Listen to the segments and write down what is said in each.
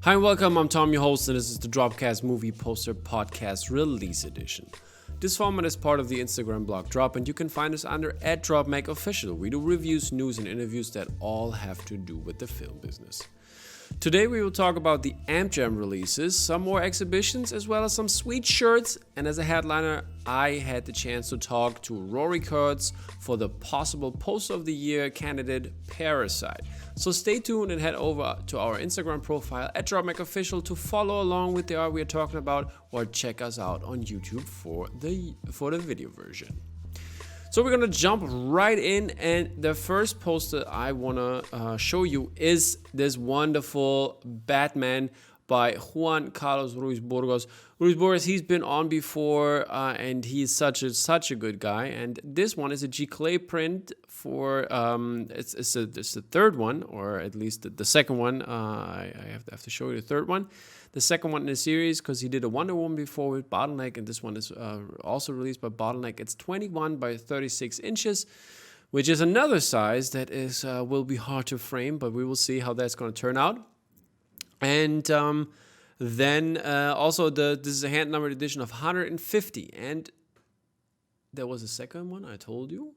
Hi and welcome, I'm Tom, your host, and this is the DROPCAST Movie Poster Podcast Release Edition. This format is part of the Instagram blog Drop, and you can find us under @DropMagOfficial. We do reviews, news, and interviews that all have to do with the film business. Today we will talk about the ampjam releases, some more exhibitions, as well as some sweet shirts, and as a headliner, I had the chance to talk to Rory Kurtz for the possible Poster of the Year candidate Parasite. So stay tuned and head over to our Instagram profile @DropMagOfficial to follow along with the art we are talking about, or check us out on YouTube for the video version. So we're gonna jump right in, and the first poster I wanna show you is this wonderful Batman by Juan Carlos Ruiz Burgos. Ruiz Burgos, he's been on before, and he's such a good guy. And this one is a G-Clay print for it's the third one, or at least the second one. I have to show you the third one. The second one in the series, because he did a Wonder Woman before with Bottleneck, and this one is also released by Bottleneck. It's 21 by 36 inches, which is another size that is will be hard to frame, but we will see how that's going to turn out. And then also this is a hand-numbered edition of 150, and there was a second one I told you,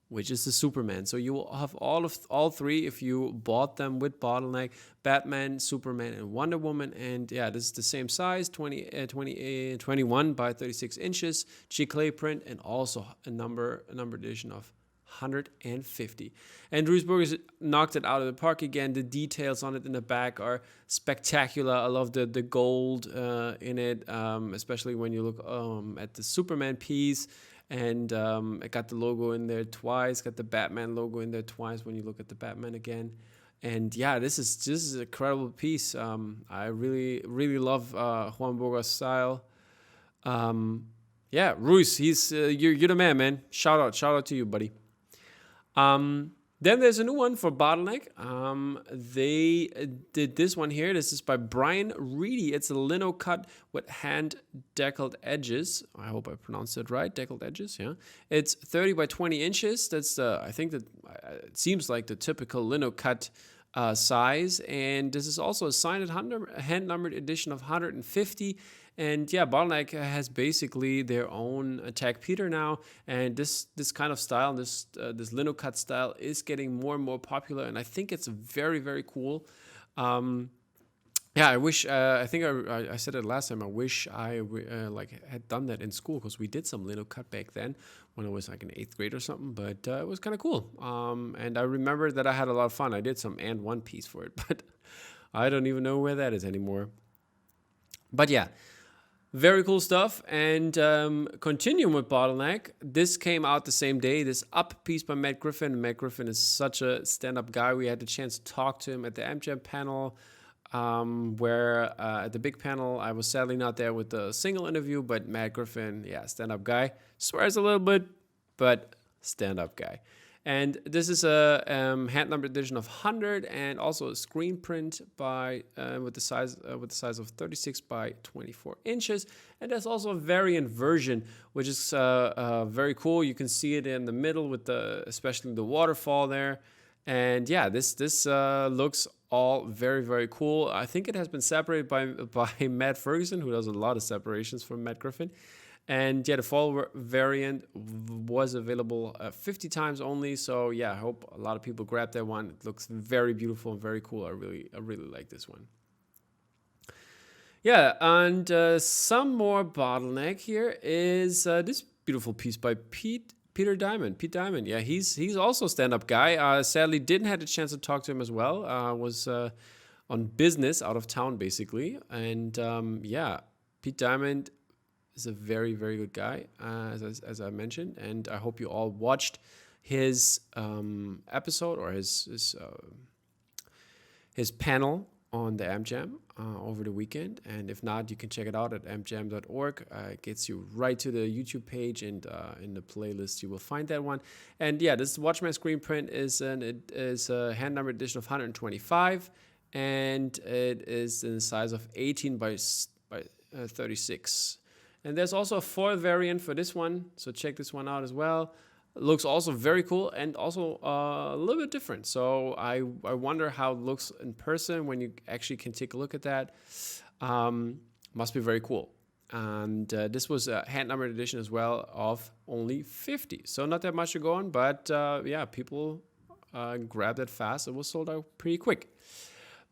which is the Superman. So you will have all three if you bought them with Bottleneck: Batman, Superman, and Wonder Woman. And yeah, this is the same size, 21 by 36 inches, G-Clay print, and also a number edition of 150. And Ruiz Burgos knocked it out of the park again. The details on it in the back are spectacular. I love the gold in it, especially when you look at the Superman piece. And it got the logo in there twice, got the Batman logo in there twice when you look at the Batman again. And yeah, this is an incredible piece. I really love Juan Burgos' style. Yeah, Ruiz, you're the man. Shout out to you, buddy. Then there's a new one for Bottleneck. They did this one here. This is by Brian Reedy. It's a lino cut with hand-deckled edges. I hope I pronounced it right. Deckled edges, yeah. It's 30 by 20 inches. That's I think that it seems like the typical lino cut size. And this is also a signed hand-numbered edition of 150. And yeah, Bottleneck has basically their own Tag Peter now, and this kind of style, this lino cut style, is getting more and more popular, and I think it's very, very cool. Yeah, I wish. I think I said it last time. I wish I had done that in school, because we did some lino cut back then when I was like in 8th grade or something. But it was kind of cool. And I remember that I had a lot of fun. I did some and one piece for it, but I don't even know where that is anymore. But yeah. Very cool stuff. And continuing with Bottleneck, this came out the same day. This Up piece by Matt Griffin. Matt Griffin is such a stand-up guy. We had the chance to talk to him at the ampjam panel, where at the big panel, I was sadly not there with the single interview, but Matt Griffin, yeah, stand-up guy. Swears a little bit, but stand-up guy. And this is a hand-numbered edition of 100, and also a screen print by with the size of 36 by 24 inches. And there's also a variant version, which is very cool. You can see it in the middle with especially the waterfall there. And yeah, this looks all very, very cool. I think it has been separated by Matt Ferguson, who does a lot of separations from Matt Griffin. And yeah, the fall variant was available 50 times only. So yeah, I hope a lot of people grab that one. It looks very beautiful and very cool. I really like this one. Yeah, and some more Bottleneck here is this beautiful piece by Peter Diamond. Pete Diamond, yeah, he's also a stand-up guy. Sadly, didn't have a chance to talk to him as well. Was on business out of town basically, and yeah, Pete Diamond is a very, very good guy, as I mentioned, and I hope you all watched his episode or his panel on the ampjam over the weekend. And if not, you can check it out at ampjam.org. It gets you right to the YouTube page, and in the playlist you will find that one. And yeah, this Watchmen screen print is a hand-numbered edition of 125, and it is in the size of 18 by 36. And there's also a foil variant for this one, so check this one out as well. Looks also very cool and also a little bit different. So I wonder how it looks in person when you actually can take a look at that. Must be very cool. And this was a hand-numbered edition as well of only 50. So not that much to go on, but yeah, people grabbed it fast. It was sold out pretty quick.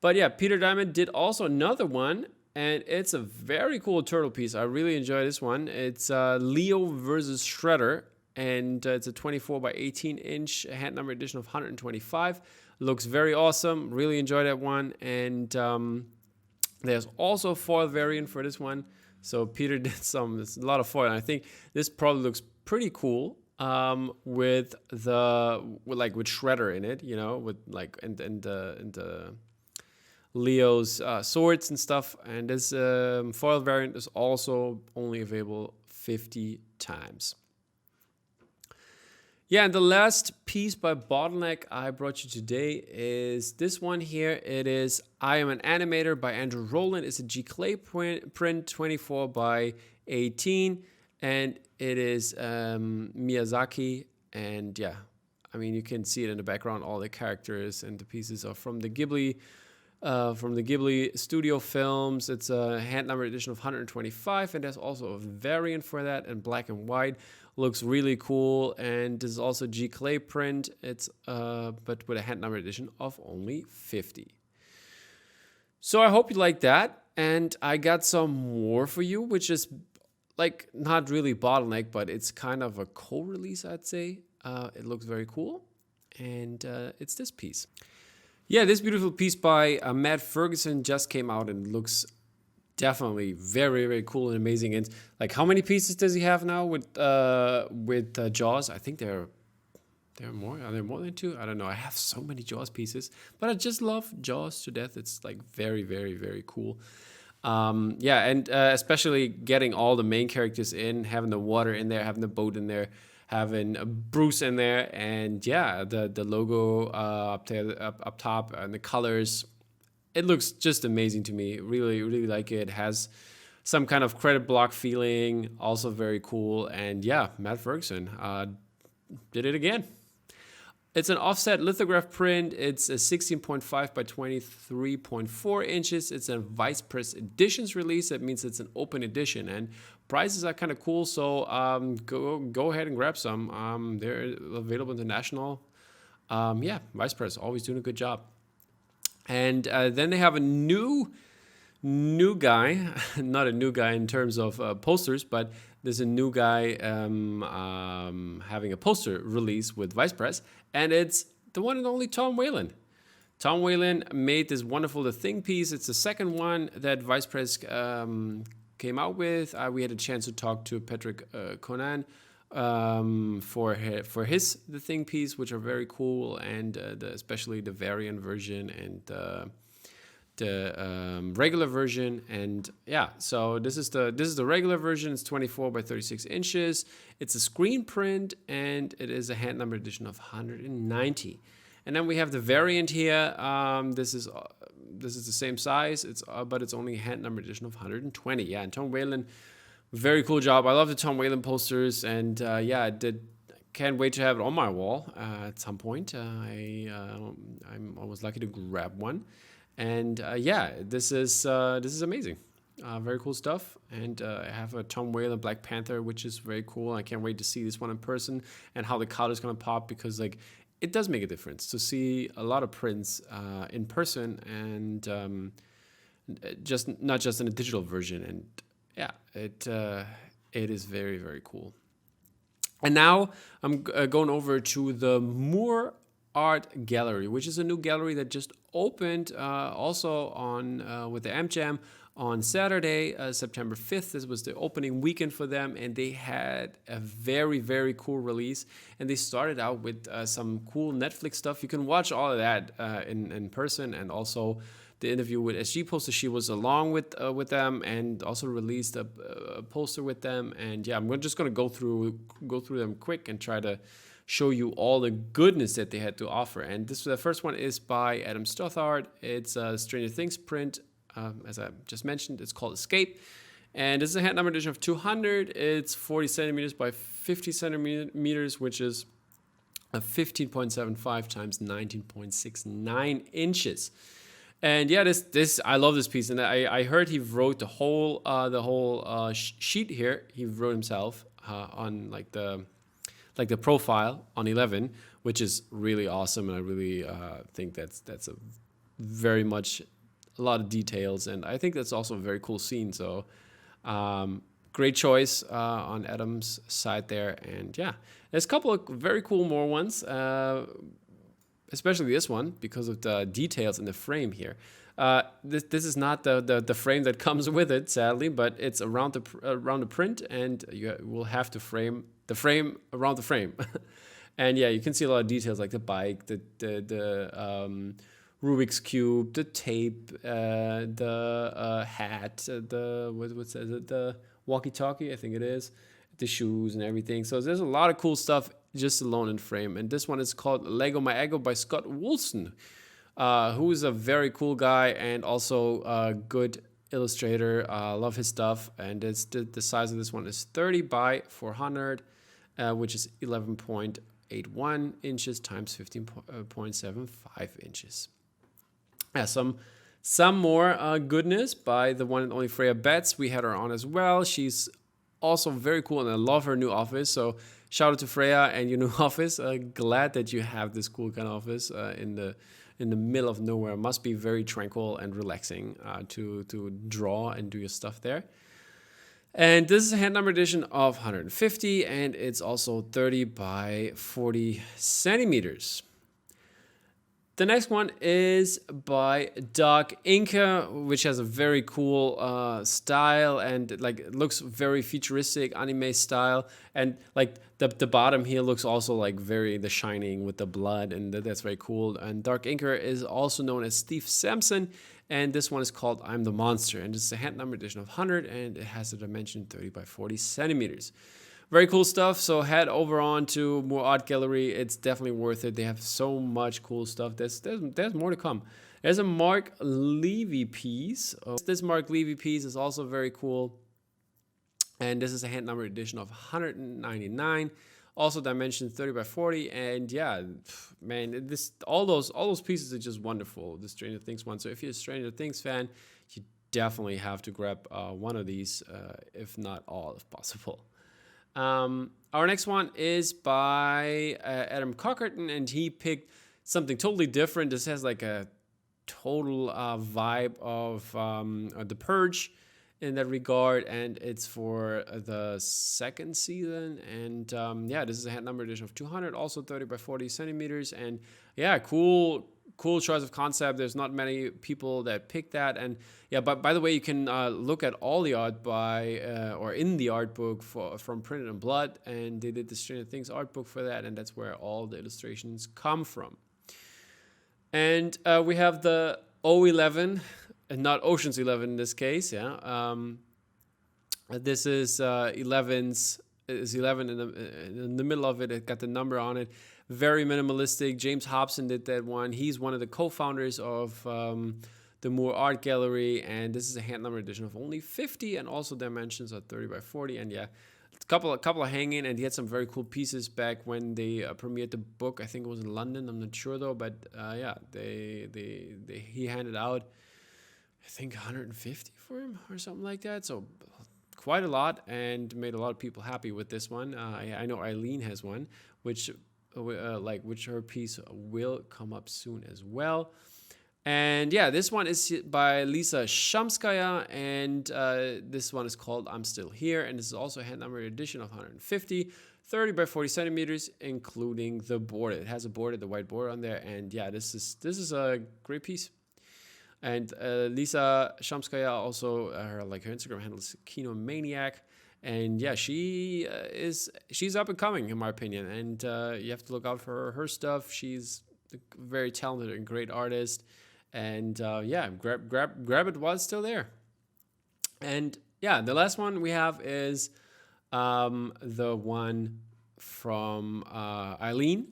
But yeah, Peter Diamond did also another one, and it's a very cool turtle piece. I really enjoy this one. It's Leo versus Shredder, and it's a 24 by 18 inch hand-numbered edition of 125. Looks very awesome. Really enjoy that one. And there's also a foil variant for this one. So Peter did there's a lot of foil. And I think this probably looks pretty cool with Shredder in it, with like and the Leo's swords and stuff. And this foil variant is also only available 50 times. Yeah, and the last piece by Bottleneck I brought you today is this one here. It is I Am an Animator by Andrew Rowland. It's a G Clay print 24 by 18. And it is Miyazaki. And yeah, I mean, you can see it in the background. All the characters and the pieces are from the Ghibli studio films. It's a hand-numbered edition of 125. And there's also a variant for that in black and white. Looks really cool, and this is also G Clay print. It's but with a hand-numbered edition of only 50. So I hope you like that, and I got some more for you, which is like not really Bottleneck, but it's kind of a co-release, I'd say. It looks very cool, and it's this piece. Yeah, this beautiful piece by Matt Ferguson just came out and looks definitely very, very cool and amazing. And like, how many pieces does he have now with Jaws? I think there are more. Are there more than 2? I don't know. I have so many Jaws pieces, but I just love Jaws to death. It's like very, very, very cool. Yeah, and especially getting all the main characters in, having the water in there, having the boat in there, having Bruce in there, and yeah, the logo up there, up top, and the colors. It looks just amazing to me. Really, really like it. Has some kind of credit block feeling. Also very cool. And yeah, Matt Ferguson did it again. It's an offset lithograph print. It's a 16.5 by 23.4 inches. It's a Vice Press Editions release. That means it's an open edition. And prices are kind of cool. So go ahead and grab some. They're available international. Yeah, Vice Press always doing a good job. And then they have a new guy, not a new guy in terms of posters, but there's a new guy having a poster release with Vice Press, and it's the one and only Tom Whalen. Tom Whalen made this wonderful The Thing piece. It's the second one that Vice Press came out with. We had a chance to talk to Patrick Conan for his The Thing piece, which are very cool, and especially the variant version and the regular version. And yeah, so this is the regular version. It's 24 by 36 inches. It's a screen print, and it is a hand-numbered edition of 190. And then we have the variant here. This is the same size. But it's only a hand-numbered edition of 120. Yeah, and Tom Whalen. Very cool job. I love the Tom Whalen posters, and yeah, can't wait to have it on my wall at some point. I was lucky to grab one, and yeah, this is amazing. Very cool stuff, and I have a Tom Whalen Black Panther, which is very cool. I can't wait to see this one in person and how the color is gonna pop, because like it does make a difference to see a lot of prints in person, and not just in a digital version. And yeah, it is very, very cool. And now I'm going over to the Moore Art Gallery, which is a new gallery that just opened also on with the ampjam on Saturday, September 5th. This was the opening weekend for them, and they had a very, very cool release. And they started out with some cool Netflix stuff. You can watch all of that in person, and also the interview with SG Poster. She was along with them, and also released a poster with them. And yeah, I'm just gonna go through them quick and try to show you all the goodness that they had to offer. And the first one is by Adam Stothard. It's a Stranger Things print, as I just mentioned. It's called Escape, and this is a hand number edition of 200. It's 40 centimeters by 50 centimeters, which is a 15.75 times 19.69 inches. And yeah, this I love this piece, and I heard he wrote the whole sheet here. He wrote himself on like the profile on 11, which is really awesome, and I really think that's a very much a lot of details, and I think that's also a very cool scene. So great choice on Adam's side there, and yeah, there's a couple of very cool more ones. Especially this one because of the details in the frame here. This is not the frame that comes with it, sadly, but it's around the print, and you will have to frame the frame around the frame. And yeah, you can see a lot of details like the bike, the Rubik's cube, the tape, the hat, the walkie-talkie, I think it is, the shoes and everything. So there's a lot of cool stuff just alone in frame. And this one is called Lego My Ego by Scott Woolston, who is a very cool guy and also a good illustrator. Love his stuff. And it's the size of this one is 30 by 400, which is 11.81 inches times 15.75 inches. Yeah, some more goodness by the one and only Freya Betts. We had her on as well. She's also very cool, and I love her new office. So shout out to Freya and your new office. Glad that you have this cool kind of office in the middle of nowhere. Must be very tranquil and relaxing to draw and do your stuff there. And this is a hand number edition of 150, and it's also 30 by 40 centimeters. The next one is by Dark Inca, which has a very cool style, and like it looks very futuristic anime style, and like the bottom here looks also like very The Shining with the blood, and that's very cool. And Dark Inca is also known as Steve Sampson, and this one is called I'm the Monster, and this is a hand number edition of 100, and it has a dimension 30 by 40 centimeters. Very cool stuff. So head over on to More Art Gallery. It's definitely worth it. They have so much cool stuff. There's more to come. There's a Mark Levy piece. This Mark Levy piece is also very cool. And this is a hand number edition of 199. Also dimension 30 by 40. And yeah, man, all those pieces are just wonderful. The Stranger Things one. So if you're a Stranger Things fan, you definitely have to grab one of these, if not all, if possible. Our next one is by Adam Cockerton, and he picked something totally different. This has like a total vibe of The Purge in that regard, and it's for the second season. And yeah, this is a hand number edition of 200, also 30 by 40 centimeters. And yeah, cool choice of concept. There's not many people that pick that. And yeah, but by the way, you can look at all the art by or in the art book from Printed in Blood, and they did the Stranger Things art book for that, and that's where all the illustrations come from. And we have the O11, and not Ocean's 11 in this case. Yeah, this is 11's. Is 11 in the middle of it. It got the number on it. Very minimalistic. James Hobson did that one. He's one of the co-founders of the Moore Art Gallery, and this is a hand number edition of only 50, and also dimensions are 30 by 40. And yeah, a couple of hanging, and he had some very cool pieces back when they premiered the book. I think it was in London. I'm not sure though, but yeah, he handed out, I think 150 for him or something like that. So quite a lot, and made a lot of people happy with this one. I know Eileen has one, which her piece will come up soon as well. And yeah, this one is by Lisa Shamskaya, and this one is called I'm Still Here, and this is also a hand numbered edition of 150, 30 by 40 centimeters, including the border. It has a border, the white border on there, and yeah, this is a great piece. And Lisa Shamskaya also, her Instagram handle is Kino Maniac. And yeah, she's up and coming in my opinion. And you have to look out for her stuff. She's a very talented and great artist. And yeah, grab it while it's still there. And yeah, the last one we have is the one from Eileen,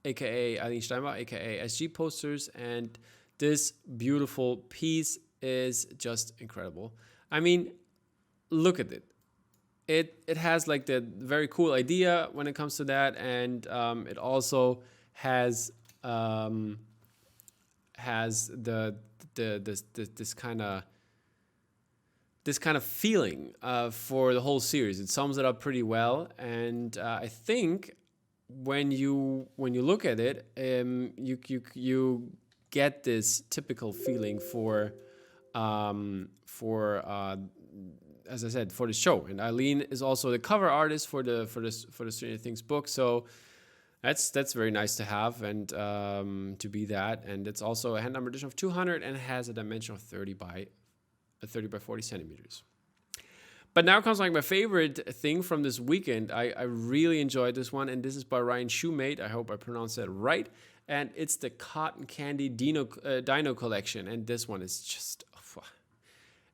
aka Eileen Steinbach, aka SG Posters, and this beautiful piece is just incredible. I mean, look at it. it has like the very cool idea when it comes to that, and it also has this kind of feeling for the whole series. It sums it up pretty well, and I think when you look at it, you get this typical feeling for as I said, for the show. And Eileen is also the cover artist for the Stranger Things book, so that's very nice to have, and to be that. And it's also a hand number edition of 200 and has a dimension of 30 by 40 centimeters. But now comes like my favorite thing from this weekend. I really enjoyed this one, and this is by Ryan Shoemate. I hope I pronounced that right. And it's the Cotton Candy Dino collection, and this one is just...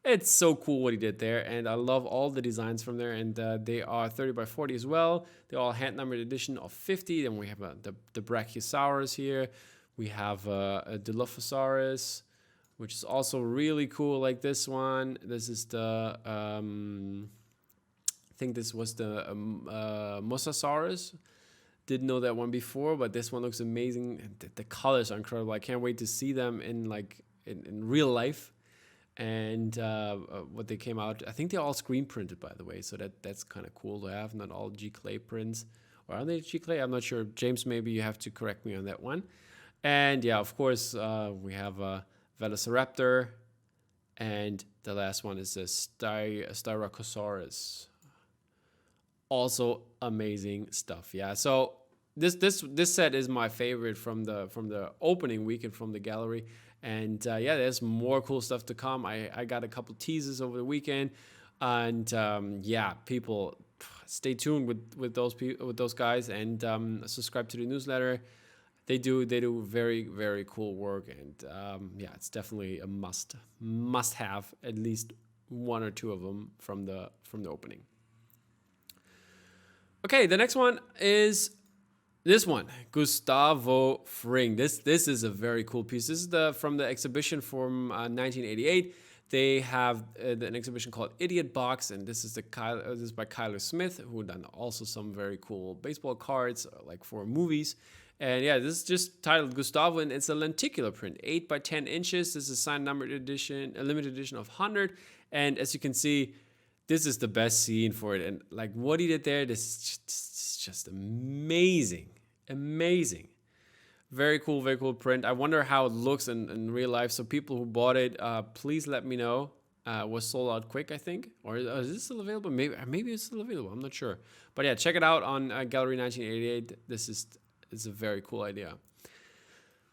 it's so cool what he did there, and I love all the designs from there, and they are 30 by 40 as well. They're all hand-numbered edition of 50. Then we have the Brachiosaurus here. We have a Dilophosaurus, which is also really cool, like this one. This is the, I think this was the Mosasaurus. Didn't know that one before, but this one looks amazing. The colors are incredible. I can't wait to see them in real life. And what they came out, I think they're all screen printed, by the way, so that's kind of cool to have. Not all G-Clay prints, or are they G-Clay? I'm not sure. James, maybe you have to correct me on that one. And yeah, of course, we have a Velociraptor, and the last one is a Styracosaurus. Also amazing stuff. Yeah, so this set is my favorite from the opening weekend from the gallery. And yeah, there's more cool stuff to come. I got a couple teasers over the weekend, and yeah, people, stay tuned with those guys, and subscribe to the newsletter. They do very, very cool work, and yeah, it's definitely a must have at least one or two of them from the opening. Okay, the next one is this one, Gustavo Fring. This is a very cool piece. This is from the exhibition from 1988. They have an exhibition called Idiot Box, and this is by Kyler Smith, who done also some very cool baseball cards, like for movies. And yeah, this is just titled Gustavo, and it's a lenticular print, 8 by 10 inches. This is a signed numbered edition, a limited edition of 100. And as you can see, this is the best scene for it. And like what he did there, this is just amazing. Amazing. Very cool print. I wonder how it looks in real life. So people who bought it, please let me know. Was sold out quick, I think. Or is this still available? Maybe it's still available. I'm not sure. But yeah, check it out on Gallery 1988. It's a very cool idea.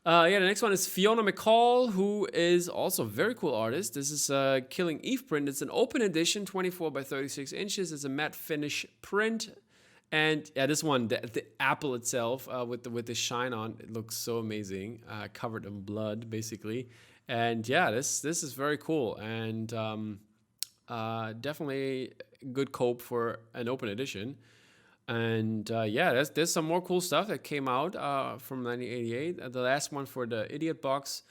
Yeah, the next one is Fiona McCall, who is also a very cool artist. This is a Killing Eve print. It's an open edition, 24 by 36 inches. It's a matte finish print. And yeah, this one, the apple itself with the shine on, it looks so amazing, covered in blood, basically. And yeah, this is very cool, and definitely good cope for an open edition. And yeah, there's some more cool stuff that came out from 1988. The last one for the Idiot Box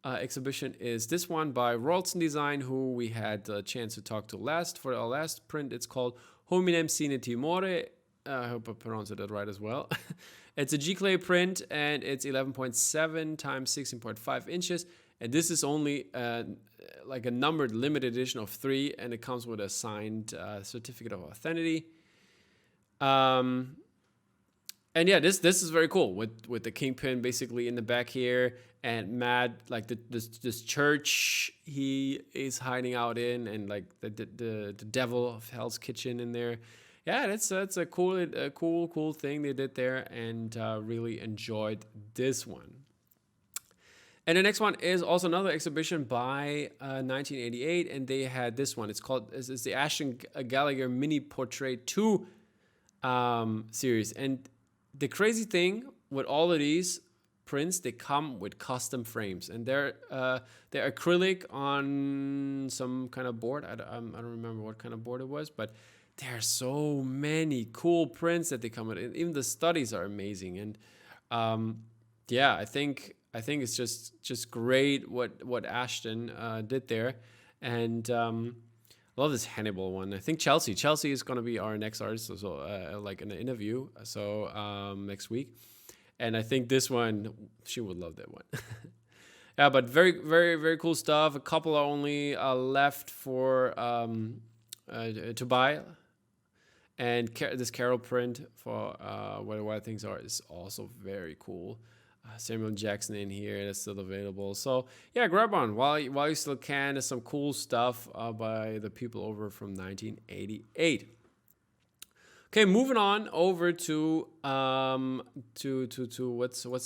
exhibition is this one by Ralston Design, who we had a chance to talk to for our last print. It's called Hominem Sine Timore. I hope I pronounced that right as well. It's a G-Clay print, and it's 11.7 times 16.5 inches. And this is only like a numbered limited edition of 3, and it comes with a signed certificate of authenticity. And yeah, this is very cool with the kingpin basically in the back here, and Matt, like this church he is hiding out in, and like the devil of Hell's Kitchen in there. Yeah, that's a cool thing they did there, and really enjoyed this one. And the next one is also another exhibition by 1988, and they had this one. It's the Ashton Gallagher Mini Portrait 2 series. And the crazy thing with all of these prints, they come with custom frames, and they're acrylic on some kind of board. I don't remember what kind of board it was, but there are so many cool prints that they come with. Even the studies are amazing, and yeah, I think it's just great what Ashton did there, and I love this Hannibal one. I think Chelsea is gonna be our next artist, so like in an interview. So next week, and I think this one she would love that one. Yeah, but very very very cool stuff. A couple are only left for to buy. And this Carol print for Where the Wild Things Are is also very cool. Samuel Jackson in here, that's still available. So yeah, grab one while you still can. There's some cool stuff by the people over from 1988. Okay, moving on over to what's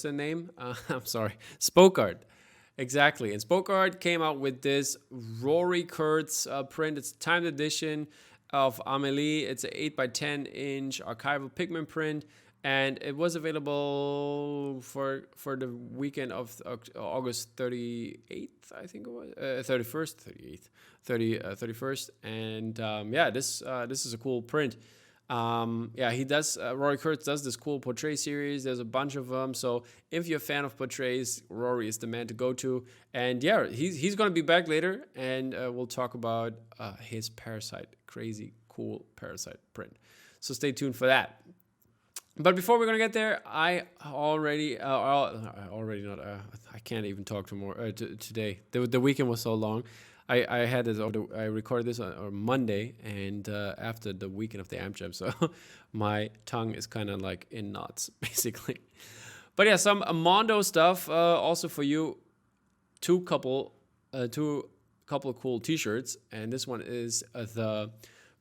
the name? I'm sorry, Spoke Art. Exactly, and Spoke Art came out with this Rory Kurtz print. It's a timed edition of Amelie. It's an 8x10-inch archival pigment print. And it was available for the weekend of August 38th, I think it was, 31st, 31st. And this is a cool print. He does, Rory Kurtz does this cool portrait series. There's a bunch of them. So if you're a fan of portraits, Rory is the man to go to. And yeah, he's going to be back later. And we'll talk about his Parasite, crazy cool Parasite print. So stay tuned for that. But before we're gonna get there, I can't even talk today. The weekend was so long. I recorded this on Monday, and after the weekend of the ampjam, so my tongue is kind of like in knots, basically. But yeah, some Mondo stuff also for you. Two couple of cool T-shirts, and this one is the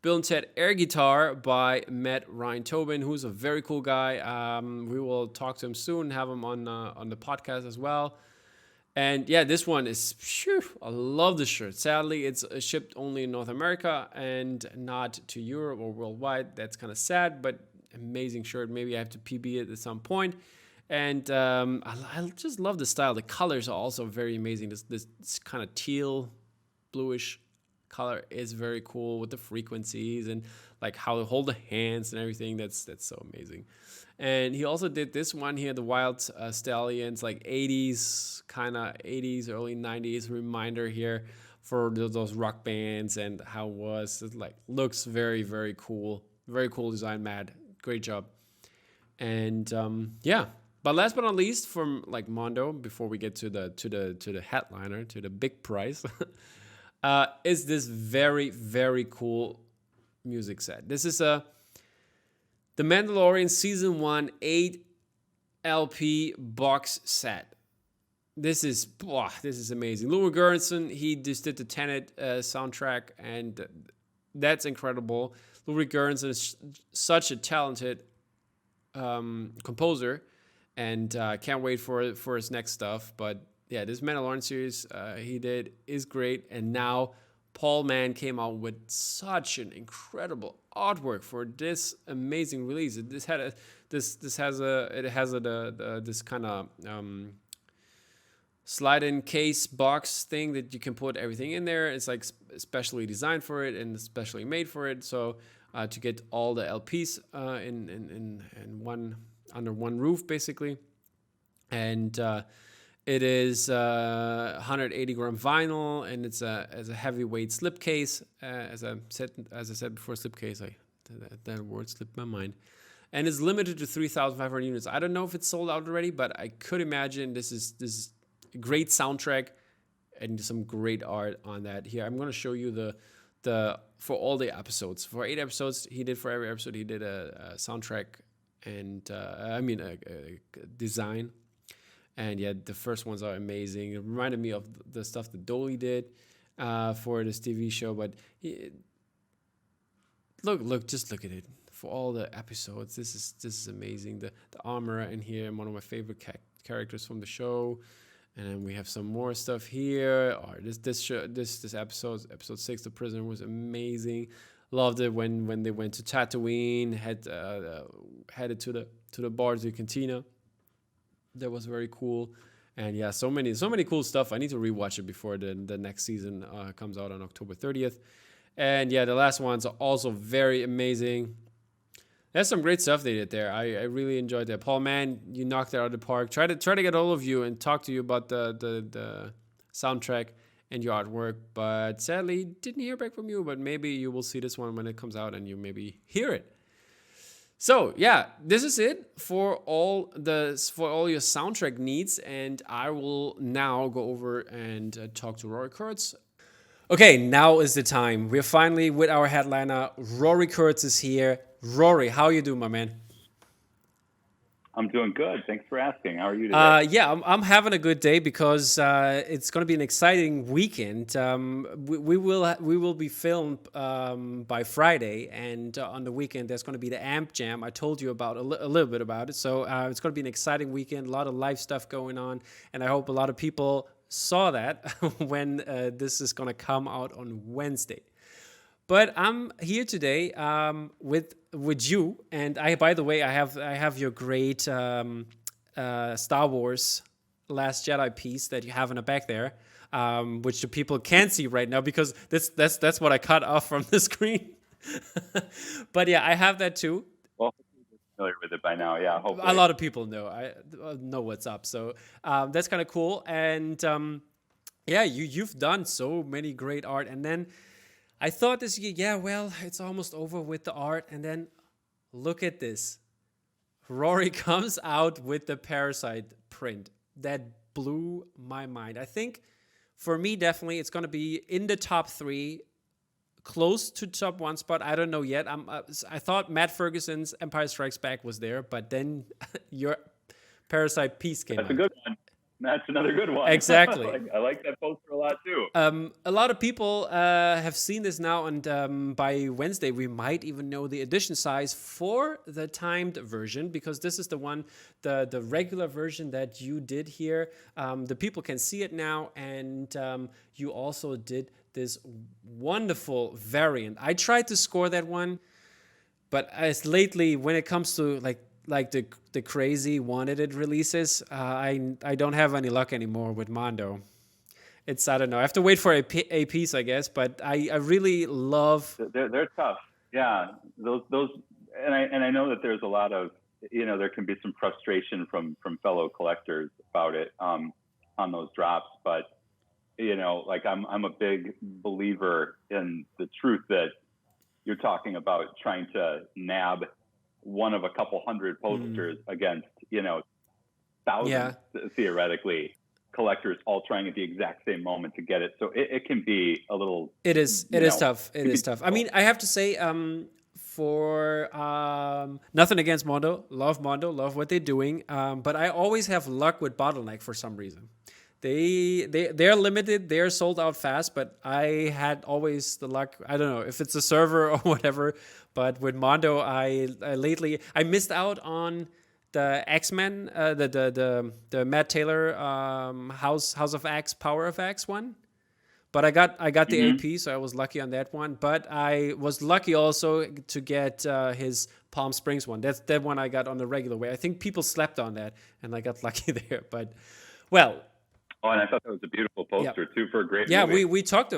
Bill and Ted Air Guitar by Matt Ryan Tobin, who's a very cool guy. We will talk to him soon, have him on the podcast as well. And yeah, this one is, I love this shirt. Sadly, it's shipped only in North America and not to Europe or worldwide. That's kind of sad, but amazing shirt. Maybe I have to PB it at some point. And I just love the style. The colors are also very amazing. This kind of teal, bluish color is very cool with the frequencies and like how to hold the hands and everything. That's so amazing. And he also did this one here, the Wild Stallions, like 80s, early 90s reminder here for those rock bands and how it was. It like looks very, very cool. Very cool design, Matt. Great job. And but last but not least, from like Mondo, before we get to the headliner, to the big prize, is this very, very cool music set. This is the Mandalorian Season 1 8 LP box set. This is amazing. Louis Göransson, he just did the Tenet soundtrack, and that's incredible. Louis Göransson is such a talented composer, and can't wait for his next stuff. But yeah, this Mandalorian series he did is great, and now Paul Mann came out with such an incredible artwork for this amazing release. This has this kind of slide-in case box thing that you can put everything in there. It's like specially designed for it and especially made for it. So to get all the LPs in one under one roof, basically, and it is 180 gram vinyl, and it's as a heavyweight slipcase. As I said before, slipcase. That word slipped my mind. And it's limited to 3,500 units. I don't know if it's sold out already, but I could imagine this is a great soundtrack and some great art on that. Here, I'm going to show you the for all the episodes. For 8 episodes, for every episode he did a soundtrack and a design. And yeah, the first ones are amazing. It reminded me of the stuff that Dolly did for this TV show. But just look at it. For all the episodes, this is amazing. The armor in here, and one of my favorite characters from the show. And then we have some more stuff here. This episode 6, The Prisoner, was amazing. Loved it when they went to Tatooine, headed to the bar, to the cantina. That was very cool. And yeah, so many cool stuff. I need to rewatch it before the next season comes out on October 30th. And yeah, the last ones are also very amazing. There's some great stuff they did there. I really enjoyed that. Paul Mann, you knocked it out of the park. Try to get all of you and talk to you about the soundtrack and your artwork, but sadly didn't hear back from you. But maybe you will see this one when it comes out and you maybe hear it. So yeah, this is it for all your soundtrack needs, and I will now go over and talk to Rory Kurtz. Okay, now is the time. We're finally with our headliner. Rory Kurtz is here. Rory, how you doing, my man? I'm doing good. Thanks for asking. How are you today? Yeah, I'm having a good day because it's going to be an exciting weekend. We will be filmed by Friday, and on the weekend there's going to be the ampjam. I told you about a little bit about it. So it's going to be an exciting weekend. A lot of live stuff going on, and I hope a lot of people saw that when this is going to come out on Wednesday. But I'm here today with you, and by the way, I have your great Star Wars Last Jedi piece that you have in the back there, which the people can't see right now because that's what I cut off from the screen. But yeah, I have that too. Well, you're familiar with it by now, yeah. Hopefully. A lot of people know what's up, so that's kind of cool. And yeah, you've done so many great art, and then I thought this year, yeah, well, it's almost over with the art. And then look at this. Rory comes out with the Parasite print. That blew my mind. I think for me, definitely, it's going to be in the top 3, close to top 1 spot. I don't know yet. I thought Matt Ferguson's Empire Strikes Back was there, but then your Parasite piece came out. That's a good one. That's another good one. Exactly. I like that poster a lot too. A lot of people have seen this now, and by Wednesday we might even know the edition size for the timed version, because this is the one, the regular version that you did here. The people can see it now, and you also did this wonderful variant. I tried to score that one, but as lately when it comes to like the crazy wanted releases, I don't have any luck anymore with Mondo. It's, I don't know, I have to wait for a piece, I guess, but I really love. They're tough, yeah. Those and I know that there's a lot of, there can be some frustration from fellow collectors about it on those drops, but I'm a big believer in the truth that you're talking about trying to nab one of a couple hundred posters against, thousands, theoretically, collectors all trying at the exact same moment to get it. So it can be a little... It is tough. It is tough. I mean, I have to say, for nothing against Mondo, love what they're doing, but I always have luck with Bottleneck for some reason. They're limited, they're sold out fast, but I had always the luck. I don't know if it's a server or whatever, but with Mondo, I lately missed out on the X-Men, the Matt Taylor House of X, Power of X one. But I got the AP, so I was lucky on that one. But I was lucky also to get his Palm Springs one. That's that one I got on the regular way. I think people slept on that, and I got lucky there. But well. Oh, and I thought that was a beautiful poster too for a great movie. Yeah, we talked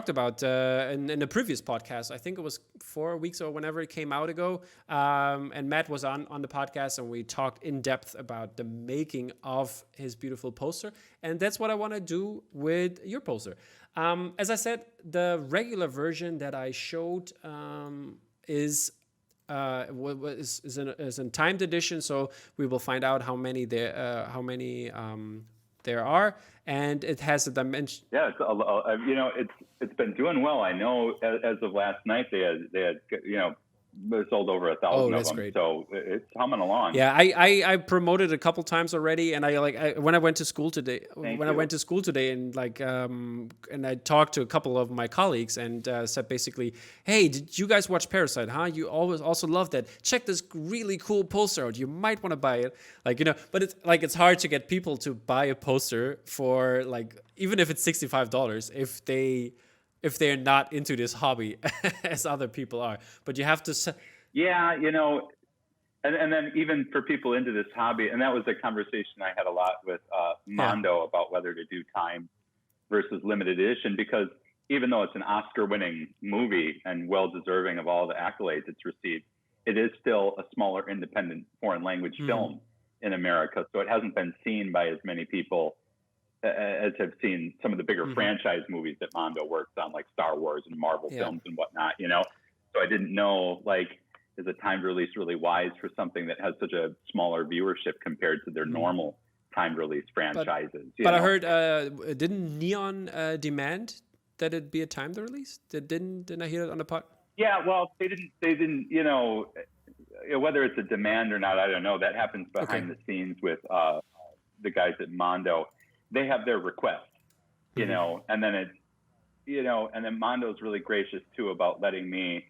about in the previous podcast. I think it was 4 weeks or whenever it came out ago. And Matt was on the podcast, and we talked in depth about the making of his beautiful poster. And that's what I want to do with your poster. As I said, the regular version that I showed is in timed edition. So we will find out how many there are, and it has a dimension. Yeah, it's been doing well. I know as of last night they had sold over 1,000 of them. Great. So it's humming along. Yeah, I promoted a couple times already, and when I went to school today, and and I talked to a couple of my colleagues and said basically, hey, did you guys watch Parasite? Huh? You always also love that. Check this really cool poster out. You might want to buy it. But it's hard to get people to buy a poster for even if it's $65 if they're not into this hobby as other people are. But you have to... Yeah, and then even for people into this hobby, and that was a conversation I had a lot with Mondo about whether to do time versus limited edition, because even though it's an Oscar-winning movie and well-deserving of all the accolades it's received, it is still a smaller independent foreign language film in America. So it hasn't been seen by as many people as have seen some of the bigger franchise movies that Mondo works on, like Star Wars and Marvel films and whatnot, So I didn't know, like, is a timed release really wise for something that has such a smaller viewership compared to their normal timed release franchises? But I heard, didn't Neon demand that it be a timed release? Didn't I hear it on the pod? Yeah, well, they didn't, whether it's a demand or not, I don't know. That happens behind the scenes with the guys at Mondo. They have their request, and then and then Mondo's really gracious too about letting me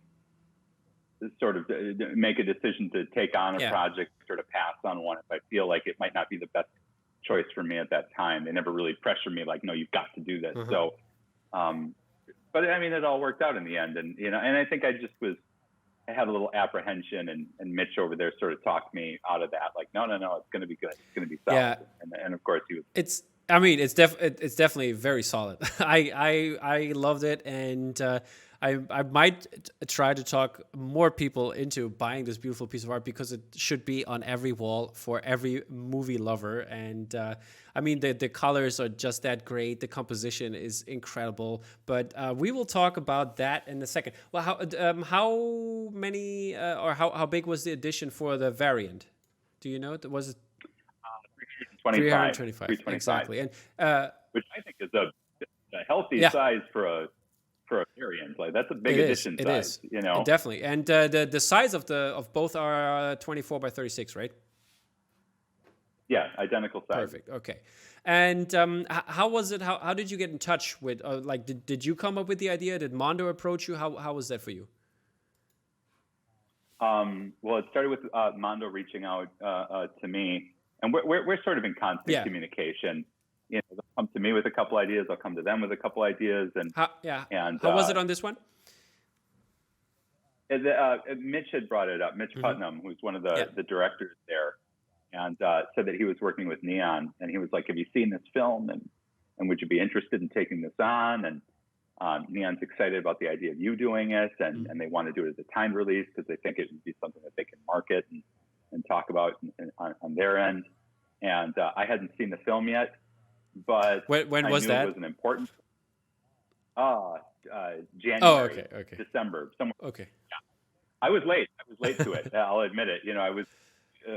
sort of make a decision to take on a project or to pass on one if I feel like it might not be the best choice for me at that time. They never really pressure me like, no, you've got to do this. So, but I mean, it all worked out in the end, and and I think I had a little apprehension, and Mitch over there sort of talked me out of that. Like, no, it's going to be good. It's going to be solid. Yeah. And of course he was. It's definitely very solid. I loved it, and I might try to talk more people into buying this beautiful piece of art because it should be on every wall for every movie lover. And I mean, the colors are just that great. The composition is incredible. But we will talk about that in a second. Well, how many or how big was the edition for the variant? Do you know? Was it 325? Exactly. And which I think is a healthy size for a variant. Like, that's a big edition size. It is. Definitely. And the size of both are 24 by 36, right? Yeah, identical size. Perfect. Okay. And how was it? How did you get in touch with? Did you come up with the idea? Did Mondo approach you? How was that for you? Well, it started with Mondo reaching out to me, and we're sort of in constant communication. They'll come to me with a couple ideas. I'll come to them with a couple ideas. And how was it on this one? Mitch had brought it up. Mitch Putnam, who's one of the directors there, and said that he was working with Neon, and he was like, "Have you seen this film? And would you be interested in taking this on?" And Neon's excited about the idea of you doing it, and they want to do it as a timed release because they think it would be something that they can market and talk about on their end. And I hadn't seen the film yet, but when was that? It was an important January, okay. December, somewhere. Okay. Yeah. I was late to it. I'll admit it. I was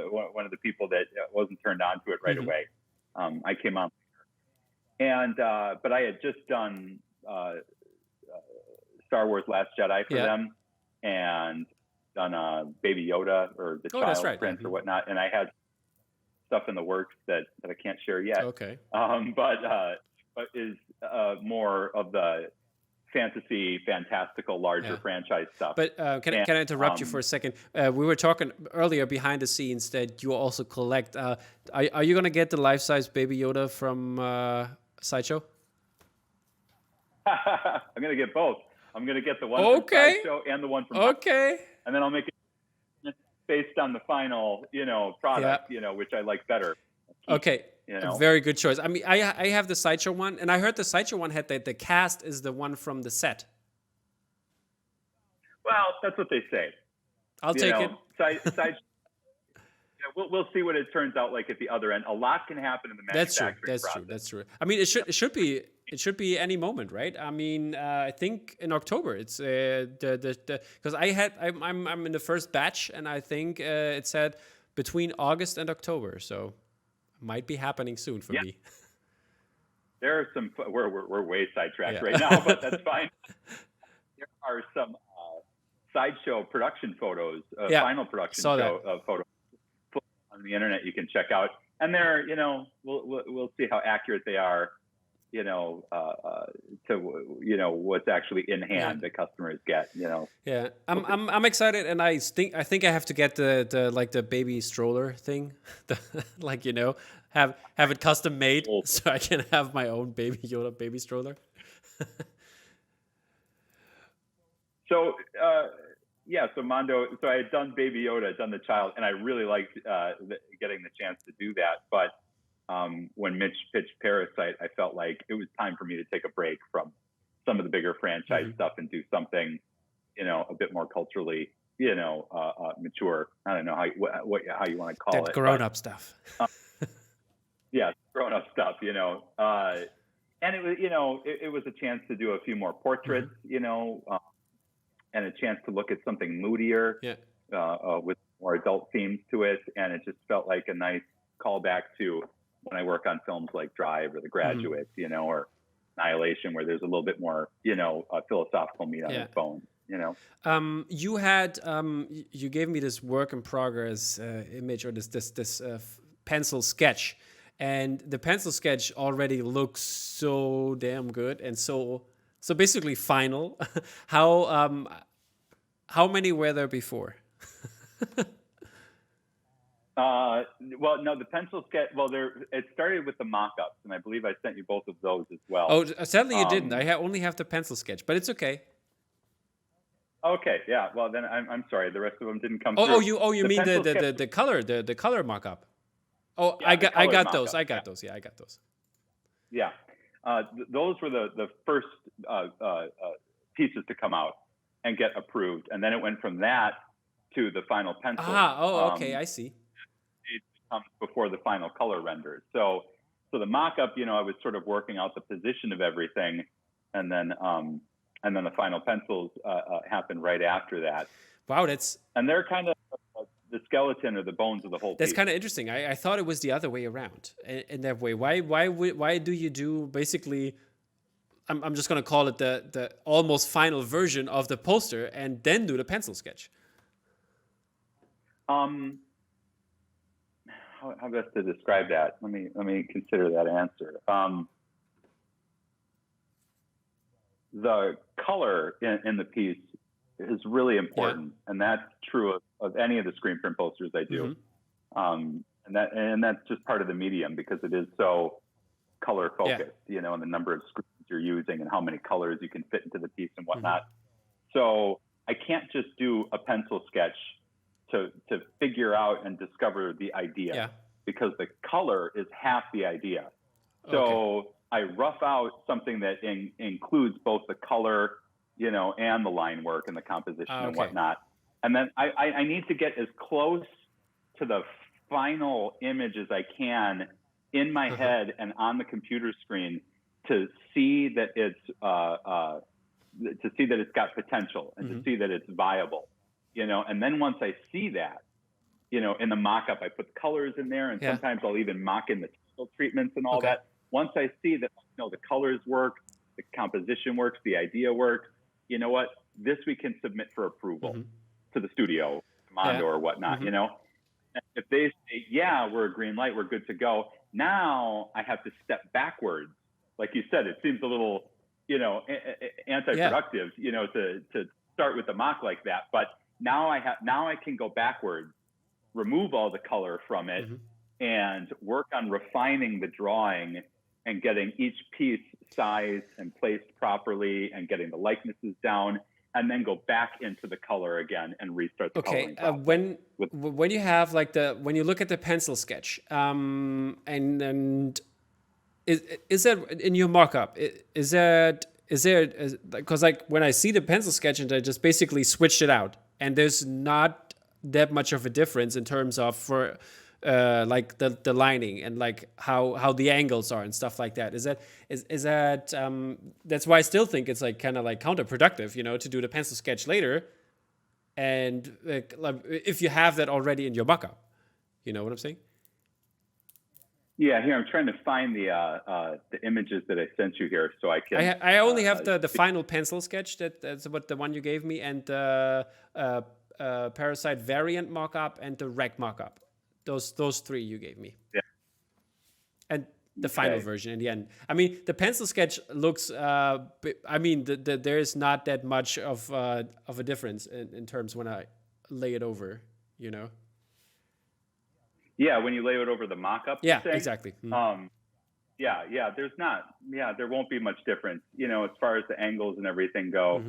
one of the people that wasn't turned on to it right away. I came on later. And but I had just done Star Wars Last Jedi for them, and done Baby Yoda or the Child Prince or whatnot, and I had stuff in the works that I can't share yet. Okay. But is more of the fantasy, fantastical, larger franchise stuff. But can I interrupt you for a second? We were talking earlier behind the scenes that you also collect. Are you going to get the life-size Baby Yoda from Sideshow? I'm going to get both. I'm going to get the one from Sideshow and the one from and then I'll make it based on the final, product, which I like better. Okay. Very good choice. I mean, I have the Sideshow one, and I heard the Sideshow one had the cast is the one from the set. Well, that's what they say. I'll take it. We'll see what it turns out like at the other end. A lot can happen in the manufacturing process. That's true. I mean, it should be any moment, right? I mean, I think in October it's because I'm in the first batch, and I think it said between August and October, so might be happening soon for me. There are some. We're way sidetracked right now, but that's fine. There are some Sideshow production photos, final production photos on the internet you can check out, and they're we'll see how accurate they are. To what's actually in hand that customers get. Yeah, I'm excited, and I think I have to get the baby stroller thing, have it custom made so I can have my own Baby Yoda baby stroller. So Mondo. So I had done Baby Yoda, done the child, and I really liked getting the chance to do that, but. When Mitch pitched Parasite, I felt like it was time for me to take a break from some of the bigger franchise stuff and do something, a bit more culturally, mature. I don't know how you want to call it. That grown-up stuff. yeah, grown up stuff, and it was, it was a chance to do a few more portraits, and a chance to look at something moodier, Yeah. with more adult themes to it. And it just felt like a nice callback to when I work on films like Drive or The Graduate, or Annihilation, where there's a little bit more, philosophical meat on its bones. You had you gave me this work in progress image, or this pencil sketch, and the pencil sketch already looks so damn good and so basically final. How many were there before? Well, no, the pencil sketch. Well, it started with the mock-ups, and I believe I sent you both of those as well. Oh, sadly you didn't. I only have the pencil sketch, but it's okay. Okay, yeah. Well, then I'm sorry. The rest of them didn't come through. You mean the color mock-up? Oh, yeah, I got those. I got those. Yeah, I got those. Yeah, those were the first pieces to come out and get approved, and then it went from that to the final pencil. Okay, I see. It comes before the final color renders. So the mock-up, I was sort of working out the position of everything, and then the final pencils happen right after that. Wow, and they're kind of the skeleton or the bones of the whole piece. That's kind of interesting. I thought it was the other way around in that way. Why do you do basically? I'm just gonna call it the almost final version of the poster and then do the pencil sketch. How best to describe that? Let me consider that answer. The color in the piece is really important, and that's true of any of the screen print posters I do. And that's just part of the medium, because it is so color focused, and the number of screens you're using and how many colors you can fit into the piece and whatnot. So I can't just do a pencil sketch to figure out and discover the idea, because the color is half the idea. So I rough out something that includes both the color, and the line work and the composition and whatnot. And then I need to get as close to the final image as I can in my head and on the computer screen to see that it's got potential and to see that it's viable, and then once I see that, in the mock-up, I put colors in there, and sometimes I'll even mock in the textile treatments and all that. Once I see that, the colors work, the composition works, the idea works, you know what? This we can submit for approval to the studio, Mondo or whatnot, And if they say, yeah, we're a green light, we're good to go. Now I have to step backwards. Like you said, it seems a little, anti-productive, to start with the mock like that. But now I can go backwards, remove all the color from it, and work on refining the drawing and getting each piece sized and placed properly and getting the likenesses down, and then go back into the color again and restart the coloring process. When you have when you look at the pencil sketch, and is that in your mock-up? Is there because when I see the pencil sketch and I just basically switched it out, and there's not that much of a difference in terms of the lining and how the angles are and stuff like that. Is that that's why I still think it's kind of counterproductive, to do the pencil sketch later, and if you have that already in your mock-up, you know what I'm saying? Yeah, here I'm trying to find the images that I sent you here, so I can. I only have the final pencil sketch. That's what the one you gave me, and the Parasite variant mock-up and the rec mock-up. Those three you gave me. Yeah. And the final version in the end. I mean, the pencil sketch looks. There is not that much of a difference in terms when I lay it over. Yeah, when you lay it over the mock-up. Yeah, exactly. There's not. Yeah, there won't be much difference. As far as the angles and everything go.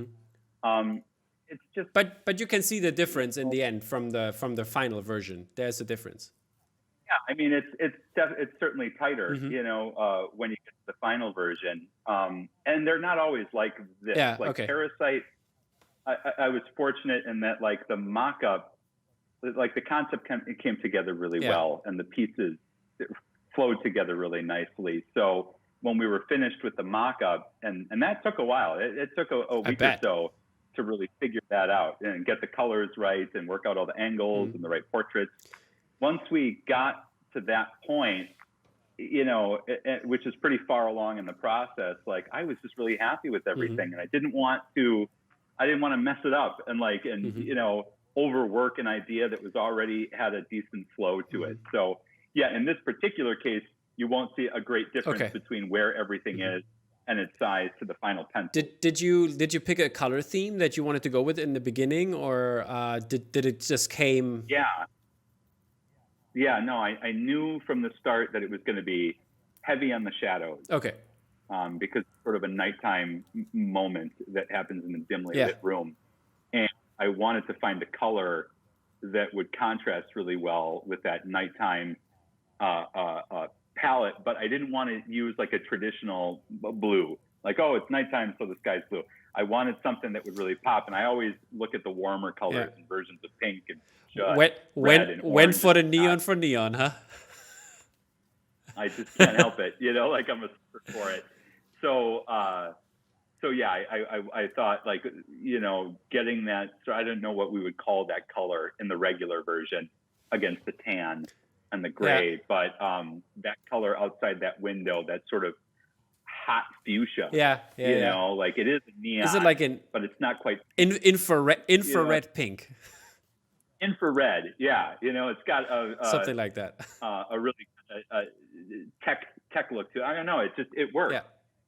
It's just. But you can see the difference in the end from the final version. There's a difference. Yeah, I mean it's certainly tighter. When you get to the final version, and they're not always like this. Yeah, Parasite, I was fortunate in that the mock-up, the concept came together really well, and the pieces flowed together really nicely. So when we were finished with the mock-up, and that took a while. It took a week or so to really figure that out and get the colors right and work out all the angles and the right portraits. Once we got to that point, which is pretty far along in the process, like I was just really happy with everything, and I didn't want to mess it up and overwork an idea that was already had a decent flow to it. So yeah, in this particular case, you won't see a great difference between where everything is and its size to the final pencil. Did you pick a color theme that you wanted to go with in the beginning, or did it just came? Yeah, no, I knew from the start that it was going to be heavy on the shadows. Okay. Because it's sort of a nighttime moment that happens in a dimly lit room. And I wanted to find a color that would contrast really well with that nighttime palette, but I didn't want to use like a traditional blue, like, oh, it's nighttime, so the sky's blue. I wanted something that would really pop, and I always look at the warmer colors and versions of pink and red and went for the neon, huh? I just can't help it, like I'm a sucker for it. So yeah, I thought like, getting that, so I don't know what we would call that color in the regular version against the tan and the gray, but that color outside that window, that sort of hot fuchsia. Like it is a neon. Is it like but it's not quite infrared pink? Infrared, yeah. It's got something like that. A really tech look to it. I don't know. It works. Yeah.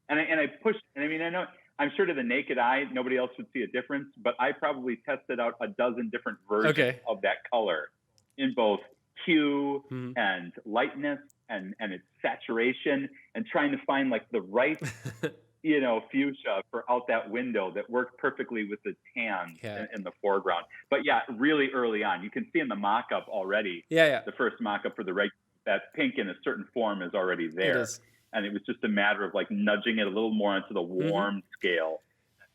And I pushed. And I mean, I know. I'm sure to the naked eye, nobody else would see a difference. But I probably tested out a dozen different versions of that color in both hue and lightness and its saturation, and trying to find like the right fuchsia for out that window that worked perfectly with the tan in the foreground. But yeah, really early on, you can see in the mock-up already, the first mock-up for the regular, that pink in a certain form is already there. And it was just a matter of like nudging it a little more into the warm scale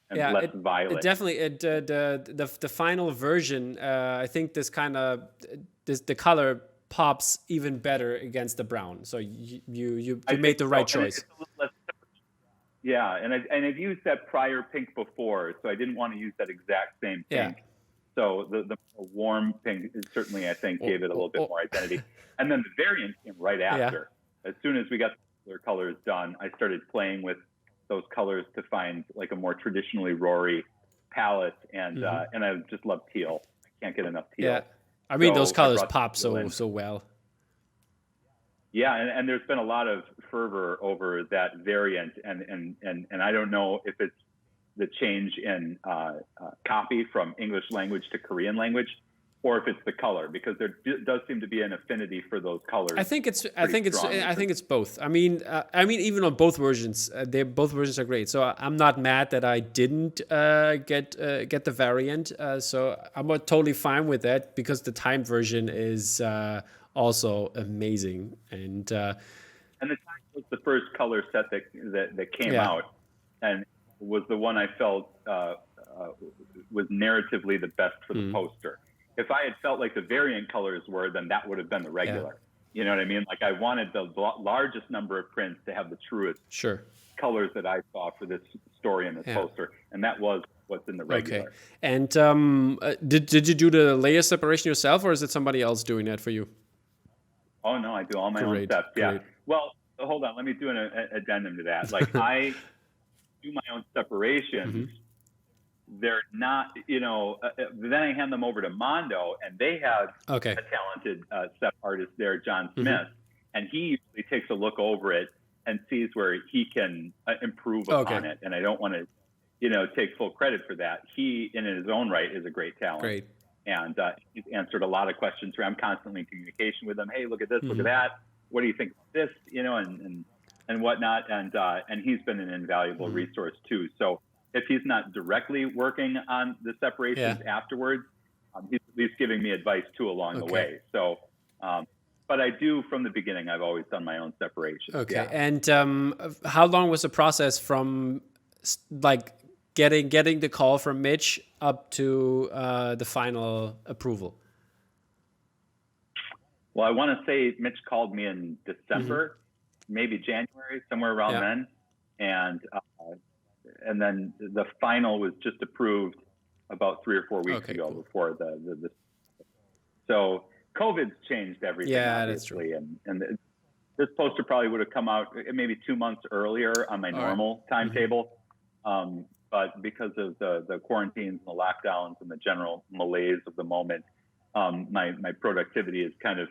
and less violet. Definitely, the final version, I think the color pops even better against the brown. So you made the right choice. Yeah, and I've used that prior pink before, so I didn't want to use that exact same pink. Yeah. So the warm pink certainly, I think, gave it a little bit more identity. And then the variant came right after. Yeah. As soon as we got the colors done, I started playing with those colors to find like a more traditionally Rory palette, and I just love teal. I can't get enough teal. Yeah, I mean, those colors pop so well. Yeah, and there's been a lot of fervor over that variant, and I don't know if it's the change in copy from English language to Korean language, or if it's the color, because there does seem to be an affinity for those colors. I think it's both. I mean, even on both versions, both versions are great. So I'm not mad that I didn't get the variant. So I'm totally fine with that, because the timed version is also amazing. And the time was the first color set that came out, and was the one I felt was narratively the best for the poster. If I had felt like the variant colors were, then that would have been the regular. Yeah. You know what I mean? Like I wanted the largest number of prints to have the truest colors that I saw for this story in this poster, and that was what's in the regular. Okay. And did you do the layer separation yourself, or is it somebody else doing that for you? Oh no, I do all my own steps. Yeah. Great. Well, hold on. Let me do an addendum to that. Like I do my own separations. They're not, then I hand them over to Mondo, and they have a talented step artist there, John Smith, and he usually takes a look over it and sees where he can improve upon it. And I don't want to, take full credit for that. He, in his own right, is a great talent. Great. And he's answered a lot of questions. I'm constantly in communication with him. Hey, look at this, look at that. What do you think of this? And whatnot. And he's been an invaluable resource too. So if he's not directly working on the separations afterwards, he's at least giving me advice too along the way. So, but I do from the beginning. I've always done my own separations. Okay. Yeah. And how long was the process from like getting the call from Mitch up to the final approval? Well, I want to say Mitch called me in December, maybe January, somewhere around then, and then the final was just approved about 3 or 4 weeks ago before the. So COVID's changed everything, obviously, and this poster probably would have come out maybe 2 months earlier on my normal timetable, but because of the quarantines and the lockdowns and the general malaise of the moment, my productivity is kind of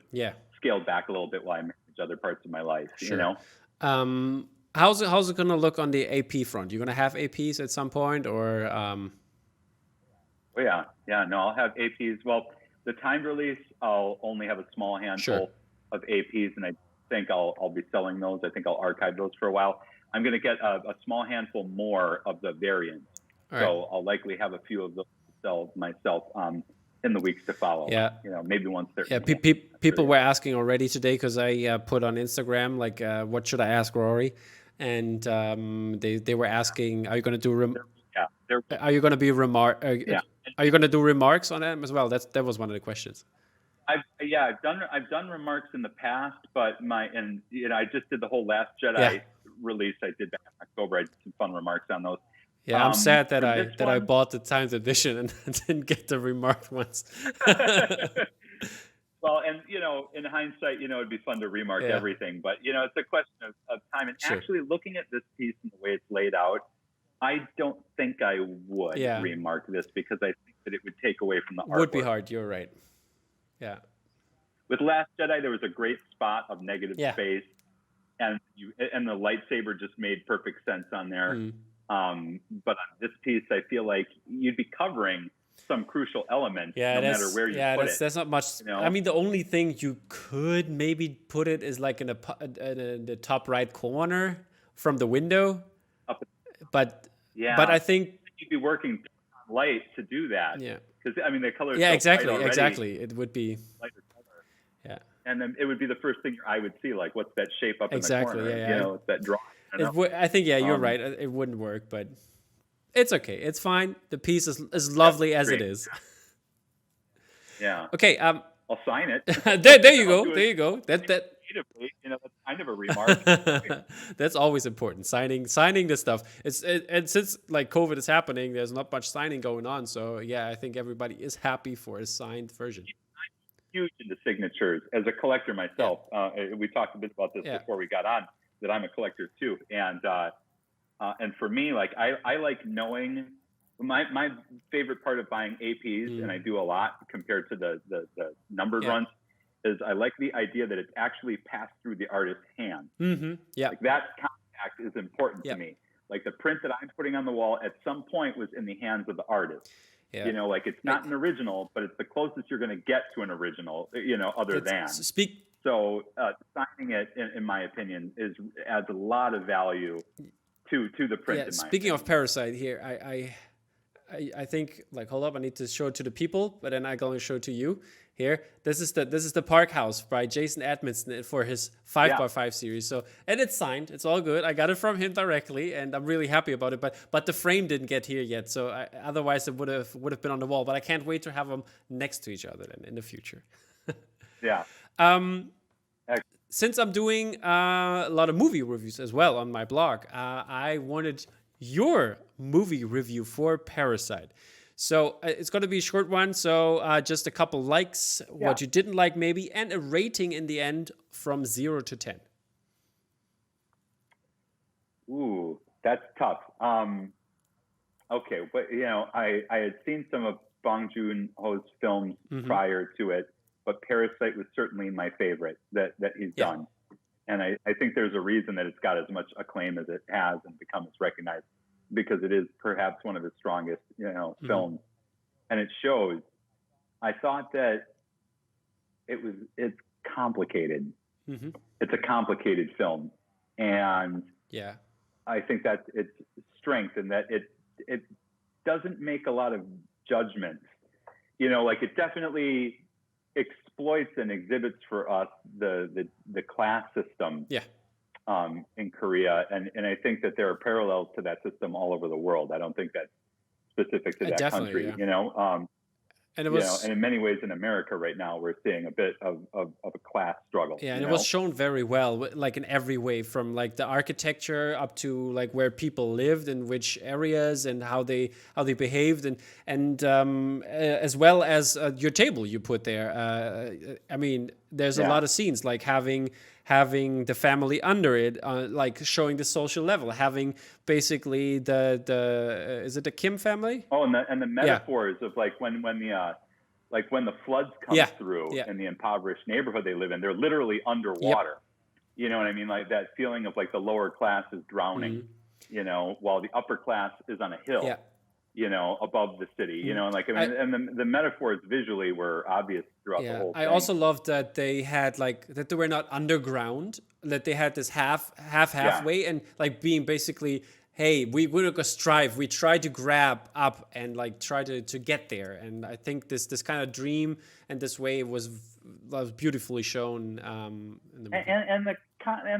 scaled back a little bit while I manage other parts of my life. You know. How's it gonna look on the AP front? You're gonna have APs at some point, or? Oh yeah. No, I'll have APs. Well, the timed release, I'll only have a small handful of APs, and I think I'll be selling those. I think I'll archive those for a while. I'm going to get a small handful more of the variants, so I'll likely have a few of those to sell myself in the weeks to follow. Yeah, you know, maybe once they're people were asking already today, because I put on Instagram like, what should I ask Rory, and they were asking, are you going to do are you going to be are you going to do remarks on them as well? That was one of the questions. I've done remarks in the past, but I just did the whole Last Jedi release I did back in October. I did some fun remarks on those. Yeah, I'm sad that I bought the timed edition and didn't get the remark ones. Well, and in hindsight, it'd be fun to remark everything, but it's a question of time. And actually looking at this piece and the way it's laid out, I don't think I would remark this, because I think that it would take away from the artwork. Would be hard. You're right. Yeah. With Last Jedi, there was a great spot of negative space, and the lightsaber just made perfect sense on there. But on this piece, I feel like you'd be covering some crucial element, no matter where you put it. That's not much. I mean, the only thing you could maybe put it is like in the top right corner from the window. But I think you'd be working light to do that. Yeah. Because I mean, the color. Yeah, exactly. It would be lighter color. Yeah. And then it would be the first thing your eye would see, like, what's that shape up in the corner? It's that drawing. I think you're right. It wouldn't work, but it's okay. It's fine. The piece is as lovely as it is. Yeah. Okay. I'll sign it. there you go. There you go. That's kind of a remark. That's always important. Signing the stuff. And since like COVID is happening, there's not much signing going on. So yeah, I think everybody is happy for a signed version. I'm huge into signatures as a collector myself. We talked a bit about this before we got on, that I'm a collector too. And for me, like I like knowing. My favorite part of buying APs, and I do a lot compared to the numbered runs, is I like the idea that it's actually passed through the artist's hand. Yeah, like that contact is important to me. Like the print that I'm putting on the wall at some point was in the hands of the artist. Yeah. Like it's not an original, but it's the closest you're going to get to an original. So signing it, in my opinion, adds a lot of value to the print. Yeah. Speaking of Parasite, here I think, like, hold up, I need to show it to the people, but then I'm going to show it to you here. This is the Park House by Jason Edmondson for his 5x5 series. So, and it's signed. It's all good. I got it from him directly, and I'm really happy about it. But the frame didn't get here yet, so otherwise it would have been on the wall. But I can't wait to have them next to each other then in the future. Yeah. Since I'm doing a lot of movie reviews as well on my blog, I wanted your movie review for Parasite. So it's going to be a short one. So just a couple likes, what you didn't like maybe, and a rating in the end from 0 to 10. Ooh, that's tough. Okay, but I had seen some of Bong Joon-ho's films prior to it, but Parasite was certainly my favorite that he's done. And I think there's a reason that it's got as much acclaim as it has and become as recognized, because it is perhaps one of his strongest, films. And it shows. I thought that it's complicated. It's a complicated film. And I think that's its strength, in that it doesn't make a lot of judgments. Like it definitely exploits and exhibits for us the class system in Korea, and I think that there are parallels to that system all over the world. I don't think that's specific to that country. And it you know, was, and in many ways in America right now, we're seeing a bit of a class struggle, yeah, you and it was know? shown very well, like in every way, from like the architecture up to like where people lived in which areas and how they behaved, and as well as your table you put there. I mean, there's a Yeah. lot of scenes like having the family under it, like showing the social level, having basically the is it the Kim family? Oh, and the Yeah, metaphors of when the floods come yeah, through yeah, in the impoverished neighborhood they live in, they're literally yep. underwater. You know what I mean? Like that feeling of like the lower class is drowning, you know, while the upper class is on a Yeah. hill, you know, above the city, you know, and like, I I mean, and the metaphors visually were obvious throughout the Yeah, whole I thing. also loved that they had like that they were not underground, that they had this Yeah. halfway, and like being basically, hey, we're gonna strive, we try to grab up and like try to get there, and I think this kind of dream and this way was beautifully shown in the movie. And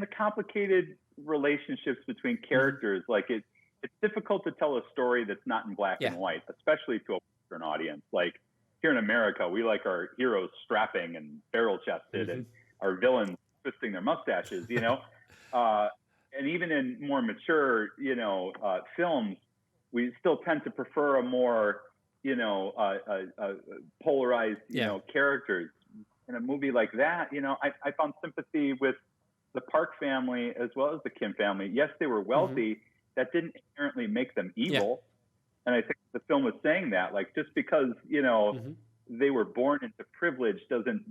the complicated relationships between characters, like it's difficult to tell a story that's not in black Yeah. and white, especially to a Western audience. Like here in America, we like our heroes strapping and barrel chested, and our villains twisting their mustaches, you know. And even in more mature, you know, films, we still tend to prefer a more, you know, polarized, you Yeah. know, characters. In a movie like that, you know, I found sympathy with the Park family as well as the Kim family. Yes, they were wealthy. That didn't inherently make them Yeah. evil. And I think the film was saying that, like, just because, you know, they were born into privilege doesn't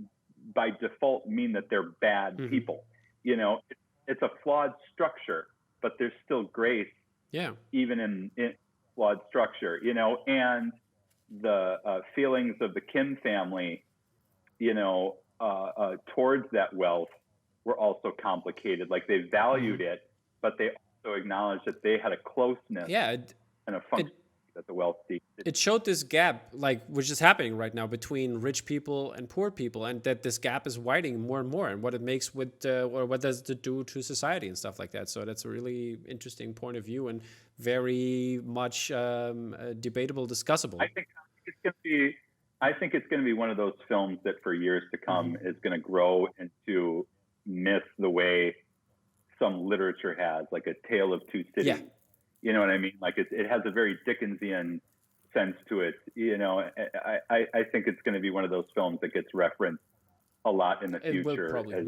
by default mean that they're bad people. You know, it's a flawed structure, but there's still grace Yeah. even in flawed structure, you know, and the feelings of the Kim family, you know, towards that wealth were also complicated. Like they valued it, but they also acknowledged that they had a closeness Yeah. and a function that the wealthy didn't. It showed this gap, like which is happening right now between rich people and poor people, and that this gap is widening more and more, and what it makes with or what does it do to society and stuff like that. So that's a really interesting point of view and very much debatable, discussable. I think it's going to be one of those films that for years to come is going to grow into myth the way some literature has, like A Tale of Two Cities. Yeah. You know what I mean? Like it has a very Dickensian sense to it. You know, I think it's going to be one of those films that gets referenced a lot in the future as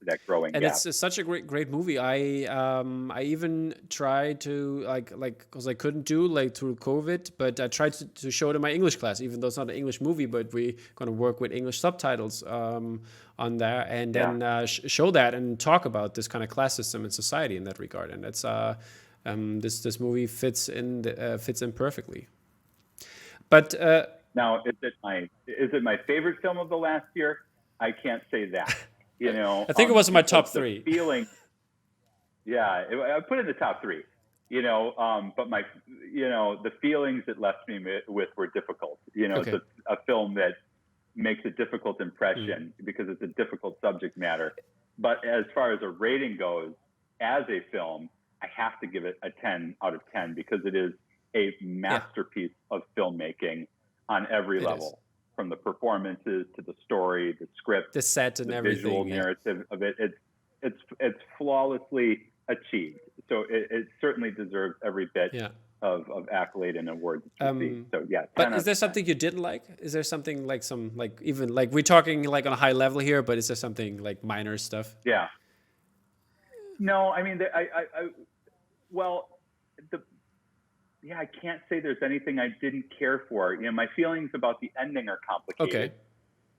that growing and gap. it's such a great movie. I even tried to like because I couldn't do like through COVID, but I tried to show it in my English class, even though it's not an English movie, but we're gonna work with English subtitles on there, and then show that and talk about this kind of class system in society in that regard. And it's this movie fits in perfectly. But now, is it my favorite film of the last year? I can't say that. You know, I think it was in my top 3. Feeling, I put it in the top 3. You know, but the feelings it left me with were difficult. You know, it's a film that makes a difficult impression because it's a difficult subject matter. But as far as a rating goes, as a film, I have to give it a 10 out of 10 because it is a masterpiece of filmmaking on every level. From the performances to the story, the script, the set, and everything, visual narrative of it. It's flawlessly achieved. So it certainly deserves every bit of accolade and awards it's received. So yeah. But is there something you didn't like? Is there something like even like we're talking like on a high level here, but is there something like minor stuff? Yeah. No, I mean, I can't say there's anything I didn't care for. You know, my feelings about the ending are complicated.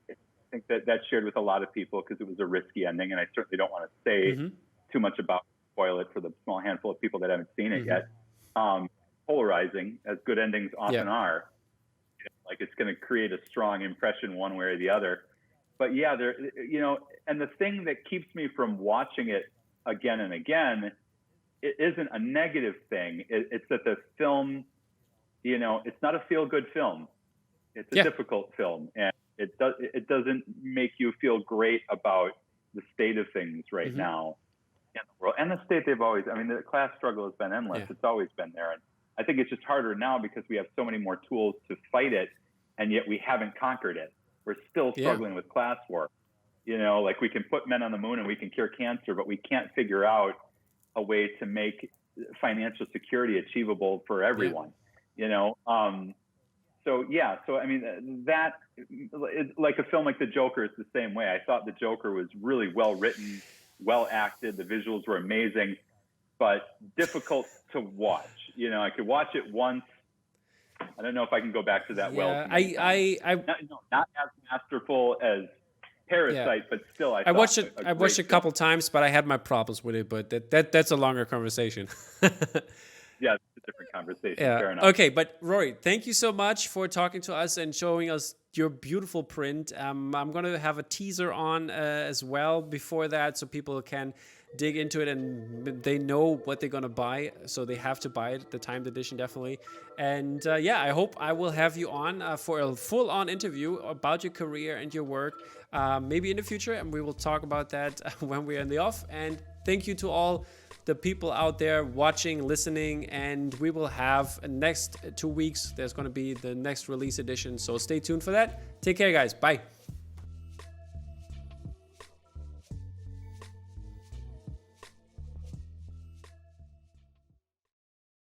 Okay. I think that's shared with a lot of people because it was a risky ending, and I certainly don't want to say too much about spoil it for the small handful of people that haven't seen it yet. Polarizing, as good endings often are. Like it's going to create a strong impression one way or the other. But yeah, and the thing that keeps me from watching it again and again, it isn't a negative thing. It's that the film, you know, it's not a feel-good film. It's a difficult film, and it doesn't make you feel great about the state of things right now in the world, and the state they've always. I mean, the class struggle has been endless. It's always been there, and I think it's just harder now because we have so many more tools to fight it. and yet we haven't conquered it. We're still struggling with class war. You know, like we can put men on the moon and we can cure cancer, but we can't figure out a way to make financial security achievable for everyone. You know, so I mean, that like a film like The Joker is the same way. I thought The Joker was really well written, well acted. The visuals were amazing, but difficult to watch. You know, I could watch it once. I don't know if I can go back to that Yeah, not as masterful as Parasite, but still, I watched it. I watched it a couple times, but I had my problems with it. But that's a longer conversation. Yeah, it's a different conversation. Yeah. Fair enough. Okay, but Rory, thank you so much for talking to us and showing us your beautiful print. I'm gonna have a teaser on as well before that, so people can dig into it and they know what they're gonna buy, so they have to buy it, the timed edition definitely. And I hope I will have you on for a full-on interview about your career and your work, maybe in the future, and we will talk about that when we're in the off. And thank you to all the people out there watching, listening, and we will have next 2 weeks. There's going to be the next release edition, so stay tuned for that. Take care, guys. Bye.